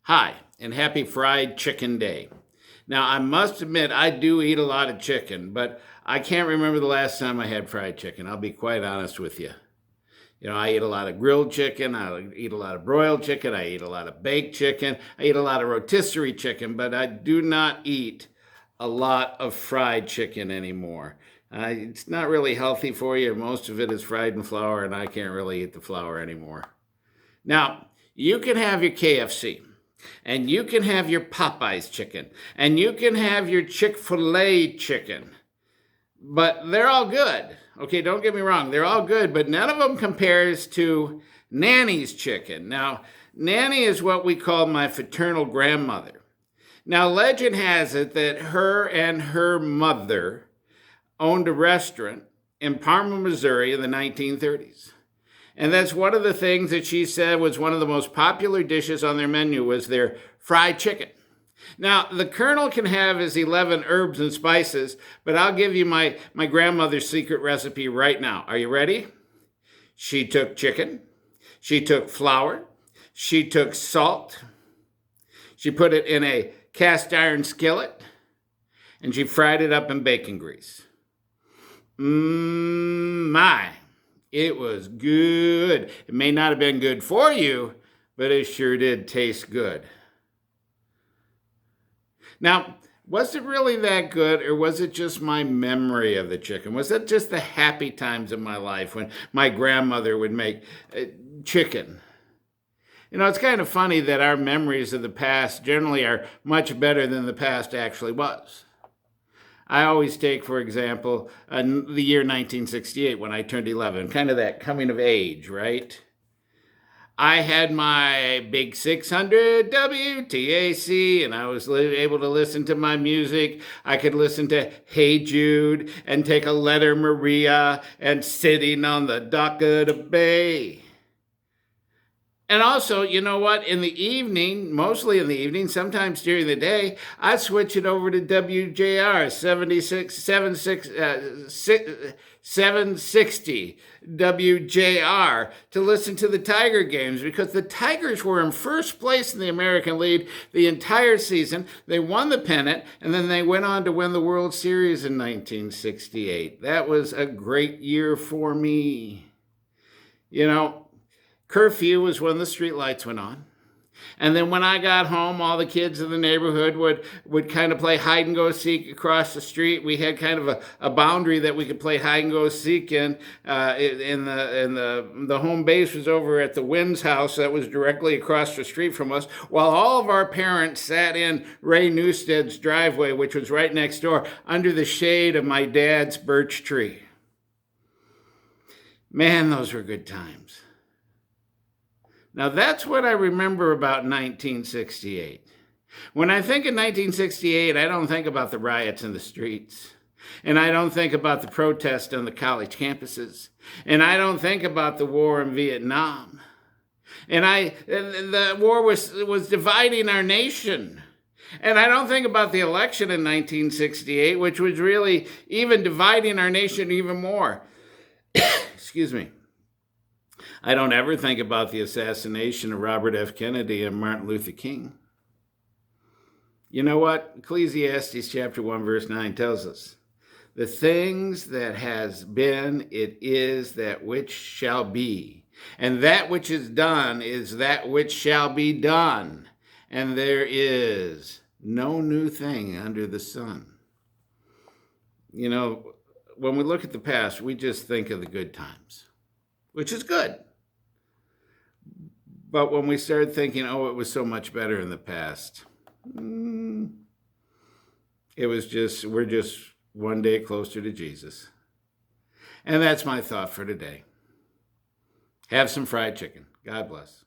Hi, and happy Fried Chicken Day. Now, I must admit, I do eat a lot of chicken, but I can't remember the last time I had fried chicken. I'll be quite honest with you. I eat a lot of grilled chicken, I eat a lot of broiled chicken, I eat a lot of baked chicken, I eat a lot of rotisserie chicken, but I do not eat a lot of fried chicken anymore. It's not really healthy for you. Most of it is fried in flour, and I can't really eat the flour anymore. Now, you can have your KFC, and you can have your Popeyes chicken, and you can have your Chick-fil-A chicken, but they're all good. Okay, don't get me wrong, they're all good, but none of them compares to Nanny's chicken. Now, Nanny is what we call my fraternal grandmother. Now, legend has it that her and her mother owned a restaurant in Parma, Missouri in the 1930s. And that's one of the things that she said was one of the most popular dishes on their menu was their fried chicken. Now, the Colonel can have his 11 herbs and spices, but I'll give you my grandmother's secret recipe right now. Are you ready? She took chicken. She took flour. She took salt. She put it in a cast iron skillet, and she fried it up in bacon grease. My. It was good. It may not have been good for you, but it sure did taste good. Now, was it really that good, or was it just my memory of the chicken? Was it just the happy times of my life when my grandmother would make chicken? It's kind of funny that our memories of the past generally are much better than the past actually was. I always take, for example, the year 1968 when I turned 11, kind of that coming of age, right? I had my big 600 WTAC, and I was able to listen to my music. I could listen to Hey Jude and Take a Letter Maria and Sitting on the Dock of the Bay. And also, you know what? In the evening, mostly in the evening, sometimes during the day, I switch it over to WJR 760 WJR to listen to the Tiger games because the Tigers were in first place in the American League the entire season. They won the pennant, and then they went on to win the World Series in 1968. That was a great year for me. Curfew was when the street lights went on. And then when I got home, all the kids in the neighborhood would kind of play hide and go seek across the street. We had kind of a boundary that we could play hide and go seek in. The home base was over at the Wynn's house that was directly across the street from us, while all of our parents sat in Ray Newstead's driveway, which was right next door, under the shade of my dad's birch tree. Man, those were good times. Now, that's what I remember about 1968. When I think of 1968, I don't think about the riots in the streets. And I don't think about the protests on the college campuses. And I don't think about the war in Vietnam. And the war was dividing our nation. And I don't think about the election in 1968, which was really even dividing our nation even more. Excuse me. I don't ever think about the assassination of Robert F. Kennedy and Martin Luther King. You know what? Ecclesiastes chapter 1, verse 9 tells us, the things that has been, it is that which shall be. And that which is done is that which shall be done. And there is no new thing under the sun. When we look at the past, we just think of the good times, which is good. But when we start thinking, it was so much better in the past, we're just one day closer to Jesus. And that's my thought for today. Have some fried chicken. God bless.